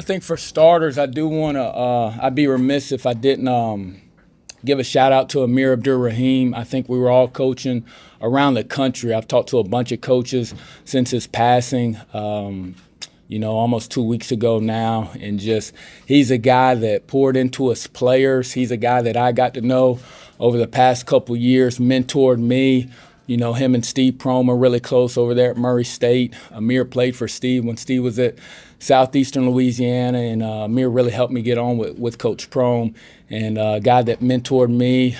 think for starters, I do want to. I'd be remiss if I didn't give a shout out to Amir Abdur-Rahim. I think we were all coaching around the country. I've talked to a bunch of coaches since his passing. Almost 2 weeks ago now, and he's a guy that poured into us players. He's a guy that I got to know over the past couple years, mentored me. Him and Steve Prohm are really close over there at Murray State. Amir played for Steve when Steve was at Southeastern Louisiana, and Amir really helped me get on with Coach Prohm, and a guy that mentored me,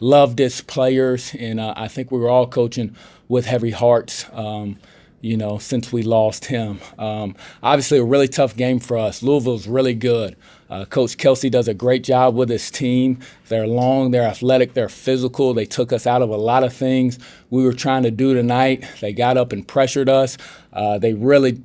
loved his players, and I think we were all coaching with heavy hearts, since we lost him. Obviously, a really tough game for us. Louisville's really good. Coach Kelsey does a great job with his team. They're long, they're athletic, they're physical. They took us out of a lot of things we were trying to do tonight. They got up and pressured us. They really,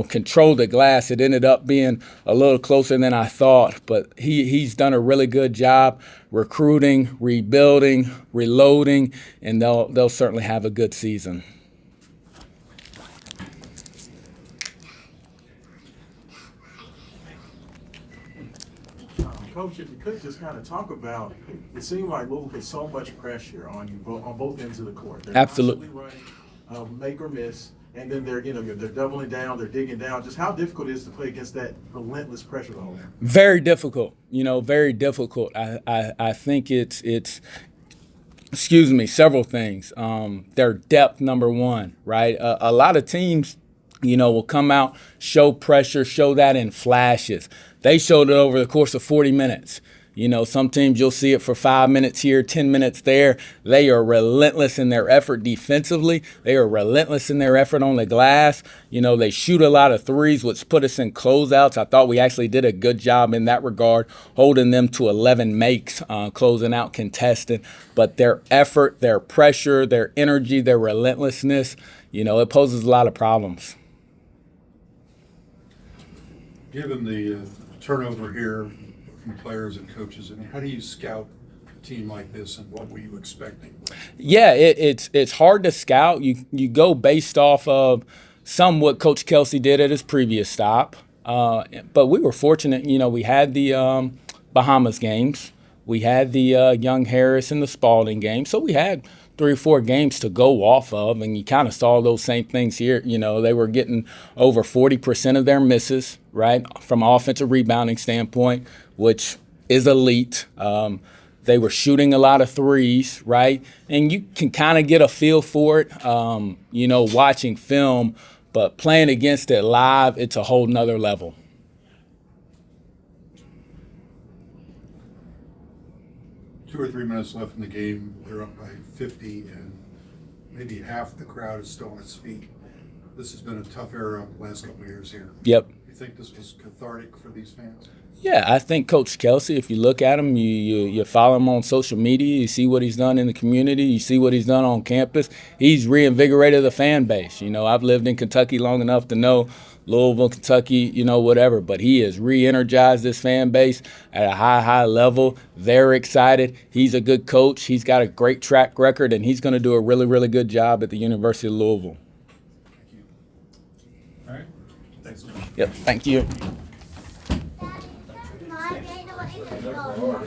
controlled the glass. It ended up being a little closer than I thought, but he's done a really good job recruiting, rebuilding, reloading, and they'll certainly have a good season. Coach, if you could just kind of talk about, it seemed like Louisville put so much pressure on you on both ends of the court. They're Absolutely running, make or miss, and then they're doubling down, they're digging down. Just how difficult it is to play against that relentless pressure the whole time? Very difficult. Very difficult. I think it's several things. Their depth, number one, right? A lot of teams, will come out, show pressure, show that in flashes. They showed it over the course of 40 minutes. Some teams you'll see it for 5 minutes here, 10 minutes there. They are relentless in their effort defensively. They are relentless in their effort on the glass. They shoot a lot of threes, which put us in closeouts. I thought we actually did a good job in that regard, holding them to 11 makes, closing out contested. But their effort, their pressure, their energy, their relentlessness, it poses a lot of problems. Given the turnover here from players and coaches, how do you scout a team like this, and what were you expecting? Yeah, it's hard to scout. You go based off of what Coach Kelsey did at his previous stop, but we were fortunate. We had the Bahamas games, we had the Young Harris and the Spalding game, so we had 3 or 4 games to go off of, and you kind of saw those same things here. They were getting over 40% of their misses, right, from an offensive rebounding standpoint, which is elite. They were shooting a lot of threes, right, and you can kind of get a feel for it, watching film, but playing against it live, it's a whole nother level. 2 or 3 minutes left in the game. They're up by 50, and maybe half the crowd is still on its feet. This has been a tough era the last couple of years here. Yep. You think this was cathartic for these fans? Yeah, I think Coach Kelsey, if you look at him, you follow him on social media, you see what he's done in the community, you see what he's done on campus, he's reinvigorated the fan base. I've lived in Kentucky long enough to know Louisville, Kentucky, whatever, but he has re-energized this fan base at a high level. They're excited. He's a good coach. He's got a great track record, and he's going to do a really, really good job at the University of Louisville. Thank you. All right. Thanks so much. Yep, thank you. Mom,